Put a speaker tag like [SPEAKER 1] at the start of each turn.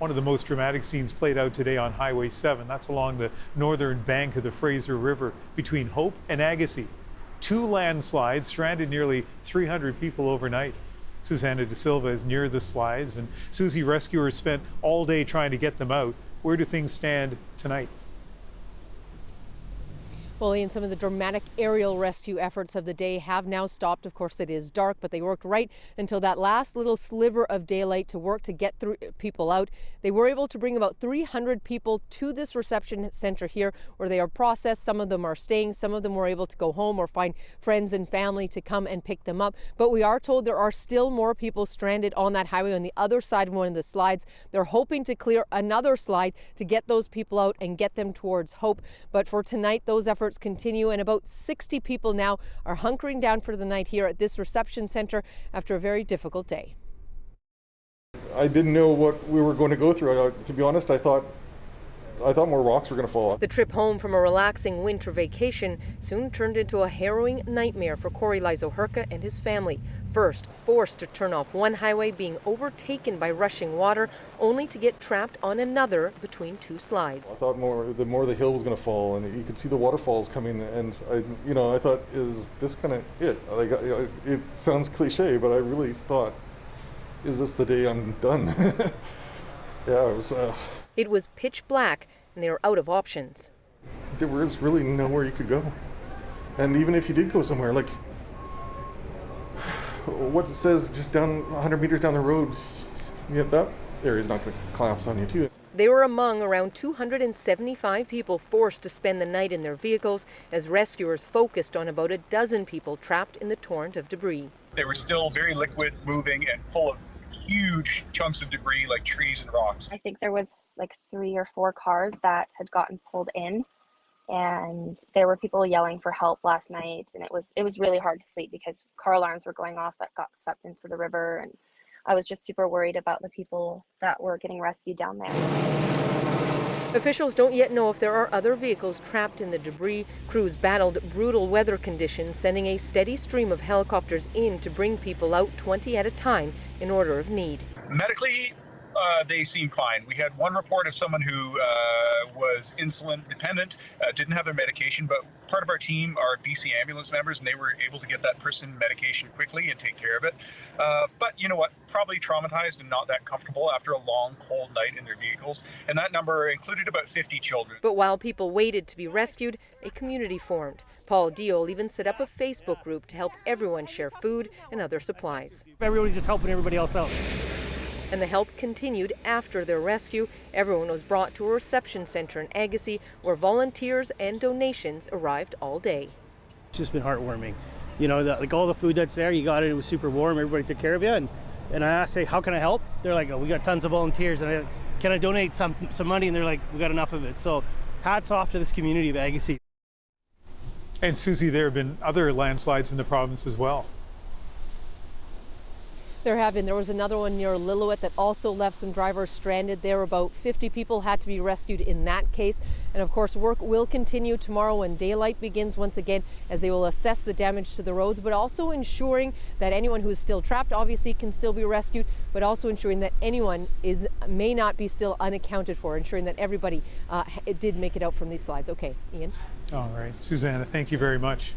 [SPEAKER 1] One of the most dramatic scenes played out today on Highway 7. That's along the northern bank of the Fraser River between Hope and Agassiz. 2 landslides stranded nearly 300 people overnight. Susanna De Silva is near the slides, and Susie, rescuers spent all day trying to get them out. Where do things stand tonight?
[SPEAKER 2] Well, Ian, some of the dramatic aerial rescue efforts of the day have now stopped. Of course, it is dark, but they worked right until that last little sliver of daylight to work to get through people out. They were able to bring about 300 people to this reception center here where they are processed. Some of them are staying. Some of them were able to go home or find friends and family to come and pick them up. But we are told there are still more people stranded on that highway on the other side of one of the slides. They're hoping to clear another slide to get those people out and get them towards Hope. But for tonight, those efforts continue, and about 60 people now are hunkering down for the night here at this reception center after a very difficult day.
[SPEAKER 3] I didn't know what we were going to go through. To be honest, I thought more rocks were going to fall off.
[SPEAKER 2] The trip home from a relaxing winter vacation soon turned into a harrowing nightmare for Corey Lizoherka and his family. First, forced to turn off one highway, being overtaken by rushing water, only to get trapped on another between 2 slides.
[SPEAKER 3] I thought the more the hill was going to fall, and you could see the waterfalls coming, and I thought, is this kind of it? Like, it sounds cliche, but I really thought, is this the day I'm done? Yeah, it was.
[SPEAKER 2] It was pitch black, and they were out of options.
[SPEAKER 3] There was really nowhere you could go. And even if you did go somewhere, like, what it says just down 100 meters down the road, that area's not going to collapse on you too.
[SPEAKER 2] They were among around 275 people forced to spend the night in their vehicles as rescuers focused on about a dozen people trapped in the torrent of debris.
[SPEAKER 4] They were still very liquid, moving, and full of huge chunks of debris like trees and rocks.
[SPEAKER 5] I think there was like 3 or 4 cars that had gotten pulled in, and there were people yelling for help last night, and it was really hard to sleep because car alarms were going off that got sucked into the river, and I was just super worried about the people that were getting rescued down there.
[SPEAKER 2] Officials don't yet know if there are other vehicles trapped in the debris. Crews battled brutal weather conditions, sending a steady stream of helicopters in to bring people out 20 at a time in order of need.
[SPEAKER 4] Medically, they seem fine. We had one report of someone who was insulin dependent, didn't have their medication, but part of our team are BC ambulance members, and they were able to get that person medication quickly and take care of it. But you know what? Probably traumatized and not that comfortable after a long, cold night in their vehicles. And that number included about 50 children.
[SPEAKER 2] But while people waited to be rescued, a community formed. Paul Diol even set up a Facebook group to help everyone share food and other supplies.
[SPEAKER 6] Everybody's just helping everybody else out.
[SPEAKER 2] And the help continued after their rescue. Everyone was brought to a reception center in Agassiz where volunteers and donations arrived all day.
[SPEAKER 6] It's just been heartwarming. You know, like all the food that's there, you got it, it was super warm, everybody took care of you. And I asked, hey, how can I help? They're like, oh, we got tons of volunteers. And can I donate some money? And they're like, we got enough of it. So hats off to this community of Agassiz.
[SPEAKER 1] And Susie, there have been other landslides in the province as well.
[SPEAKER 2] There have been. There was another one near Lillooet that also left some drivers stranded there. About 50 people had to be rescued in that case. And of course, work will continue tomorrow when daylight begins once again as they will assess the damage to the roads, but also ensuring that anyone who is still trapped obviously can still be rescued, but also ensuring that anyone may not be still unaccounted for, ensuring that everybody did make it out from these slides. Okay, Ian.
[SPEAKER 1] All right. Susanna, thank you very much.